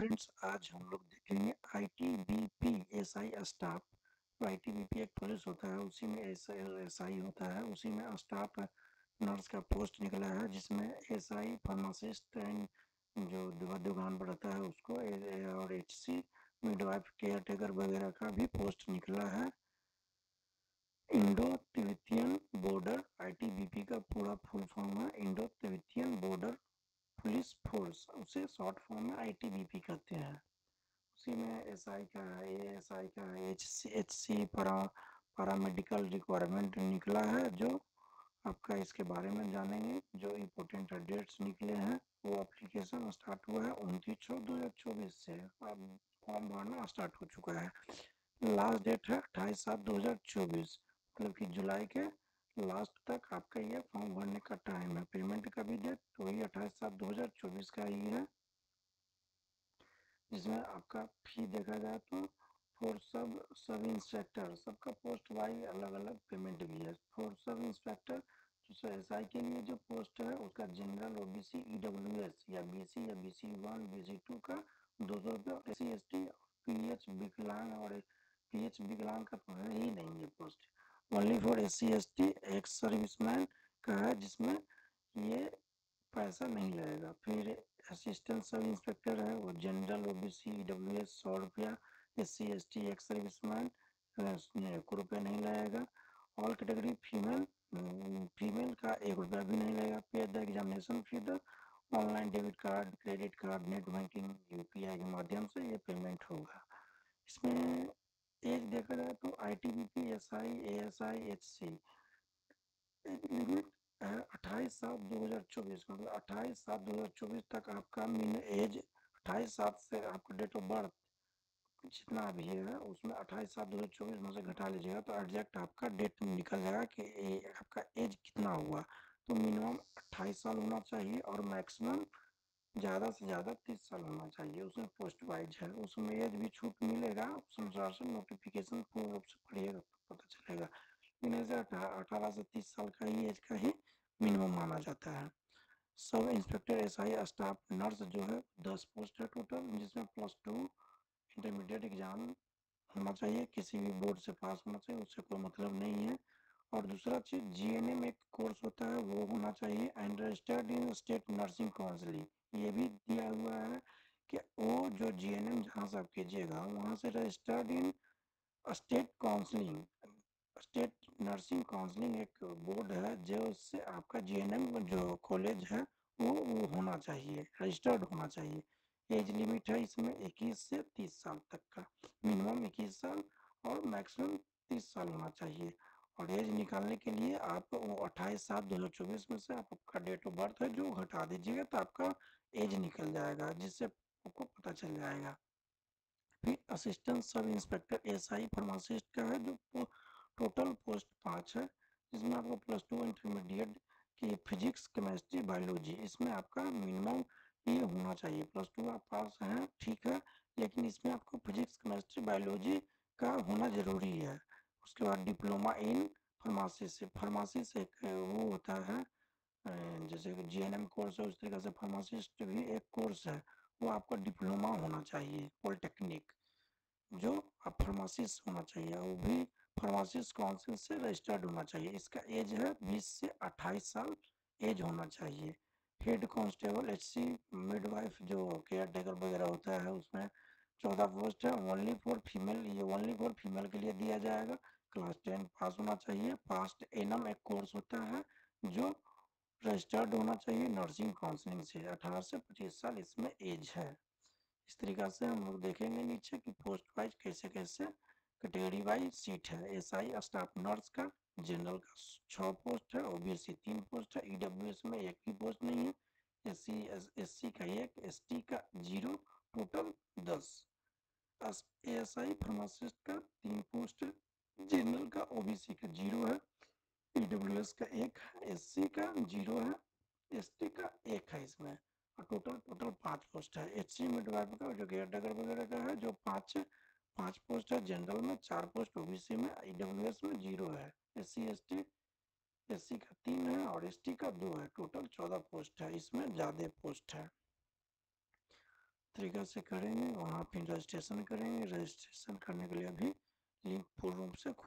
Friends, आज हम लोग देखेंगे आईटीबीपी एसआई स्टाफ। आईटीबीपी एक पुलिस होता है, उसी में एसआई होता है, उसी में स्टाफ नर्स का पोस्ट निकला है, जिसमें एसआई फार्मासिस्ट एंड जो दुकान पर रहता है उसको और एचसी मिडवाइफ केयर टेकर वगैरह का भी पोस्ट निकला है। इंडो तिब्बतियन बॉर्डर आईटीबीपी का पूरा फुल फॉर्म है Indo Tibetan border police force, उसे शॉर्ट फॉर्म में आईटीबीपी कहते हैं। उसी में एसआई का एएसआई का एचसी पैरामेडिकल रिक्वायरमेंट निकला है, जो आपका इसके बारे में जानेंगे। जो इम्पोर्टेंट डेट्स निकले हैं, वो एप्लीकेशन स्टार्ट हुआ है 29/6/2024 से। अब फॉर्म भरना स्टार्ट हो चुका है। लास्ट डेट है 28/7/2024, मतलब कि जुलाई के लास्ट तक आपका ये फॉर्म भरने का टाइम है। पेमेंट का भी डेट वही 28/7/2024 का ही है, जिसमें आपका फी देखा जाए तो फॉर सब इंस्पेक्टर सबका पोस्ट वाइज अलग अलग पेमेंट भी है। फॉर सब इंस्पेक्टर जो एसआई के लिए जो पोस्ट है, उसका जनरल ओबीसी ईडब्ल्यूएस या बीसी या BC1 BC2 का 200 रुपये, और SC ST पीएच विकलांग और पीएच विकलांग का तो है ही नहीं ये post. Only for SC ST ex serviceman का है, जिसमें ये पैसा नहीं लगेगा। फिर असिस्टेंट सब इंस्पेक्टर है, वो जनरल ओबीसी ईडब्ल्यूएस 100 रुपया, SC ST एक्स सर्विसमैन 1 रुपया नहीं लगेगा। ऑल कैटेगरी फीमेल फीमेल का 1 रुपया भी नहीं लगेगा। पे the examination fee the online debit card credit card net banking UPI के माध्यम से ये पेमेंट होगा। इसमें एज देखा जाए तो ITBP SI ASI HC limit है 28/7/2024, मतलब 28/7/2024 तक आपका मिन एज 28/7 से आपका डेट ऑफ बर्थ जितना भी है उसमें 28/7/2024 में से घटा लीजिएगा तो एग्जैक्ट आपका डेट निकल जाएगा कि आपका एज कितना हुआ। तो मिनिमम 28 साल होना चाहिए और मैक्सिमम ज़्यादा से ज़्यादा 30 साल होना चाहिए। उसमें पोस्ट वाइज है, उसमें एज भी छूट मिलेगा। उस अनुसार से नोटिफिकेशन पूर्ण रूप से पढ़िएगा तो पता चलेगा। लेकिन ऐसे 18 से 30 साल का ही एज का ही मिनिमम माना जाता है। Sub inspector SI staff nurse जो है 10 पोस्ट है टोटल, जिसमें +2 इंटरमीडिएट एग्जाम होना चाहिए, किसी भी बोर्ड से पास होना चाहिए, उससे कोई मतलब नहीं है। और दूसरा चीज GNM एक कोर्स होता है, वो होना चाहिए and registered in state nursing counselling. ये भी दिया हुआ है कि वो जो GNM जहाँ से आप कीजिएगा वहाँ से registered in state counselling, state nursing counselling एक बोर्ड है, जो उससे आपका GNM जो कॉलेज है वो होना चाहिए, रजिस्टर्ड होना चाहिए। एज लिमिट है इसमें 21 से 30 साल तक का, मिनिमम 21 साल और मैक्सिमम 30 साल होना चाहिए। और एज निकालने के लिए आप वो 28/7/2024 में से आपका डेट ऑफ बर्थ है जो घटा दीजिएगा तो आपका एज निकल जाएगा, जिससे आपको पता चल जाएगा। फिर assistant sub inspector SI pharmacist का है, जो टोटल पोस्ट 5 है, जिसमें आपको +2 इंटरमीडिएट की फिजिक्स केमिस्ट्री बायोलॉजी, इसमें आपका मिनिमम ये होना चाहिए। +2 आप पास हैं ठीक है, लेकिन इसमें आपको फिजिक्स केमिस्ट्री बायोलॉजी का होना जरूरी है। उसके बाद डिप्लोमा इन फार्मासी से एक वो होता है, जैसे कि GNM कोर्स है उस तरीके से फार्मासिस्ट भी एक कोर्स है, वो आपका डिप्लोमा होना चाहिए पॉलिटेक्निक, जो अब फार्मासिस्ट होना चाहिए, वो भी फार्मासिस्ट काउंसिल से रजिस्टर्ड होना चाहिए। इसका एज है 20 से 28 साल एज होना चाहिए। हेड कांस्टेबल HC मिडवाइफ जो केयर टेकर वगैरह होता है, उसमें 14 पोस्ट है, ओनली फॉर फीमेल, ये ओनली फॉर फीमेल के लिए दिया जाएगा। क्लास 10 पास होना चाहिए। पास्ट एनम एक कोर्स होता है जो रजिस्टर्ड होना चाहिए नर्सिंग काउंसलिंग से। 18 से 25 साल इसमें एज है। इस तरीका से हम लोग देखेंगे नीचे कि पोस्ट वाइज कैसे कैसे कैटेगरी वाइज सीट है। एसआई स्टाफ नर्स का जनरल का 6 पोस्ट है, ओबीसी 3 पोस्ट है, ईडब्ल्यूएस में एक भी पोस्ट नहीं है, SC का 1, ST का 0, टोटल 10। एएसआई फार्मासिस्ट का 3 पोस्ट है, जनरल का ओबीसी का 0 है, ईडब्ल्यूएस का 1 है, SC का 0 है, ST का 1 है इसमें। और टोटल 5 पोस्ट है। HC मिडवाइफ का जो केयर टेकर वगैरह का है, जो 5 पोस्ट है, जनरल में 4 पोस्ट, ओबीसी में, ईडब्ल्यूएस में 0 है, SC का 3 है और ST का 2 है, टोटल 14 पोस्ट है। इसमें ज्यादा पोस्ट है। तरीक़े से करेंगे, वहाँ फिर रजिस्ट्रेशन करेंगे। रजिस्ट्रेशन करने के लिए अभी लिंक पूर्ण रूप से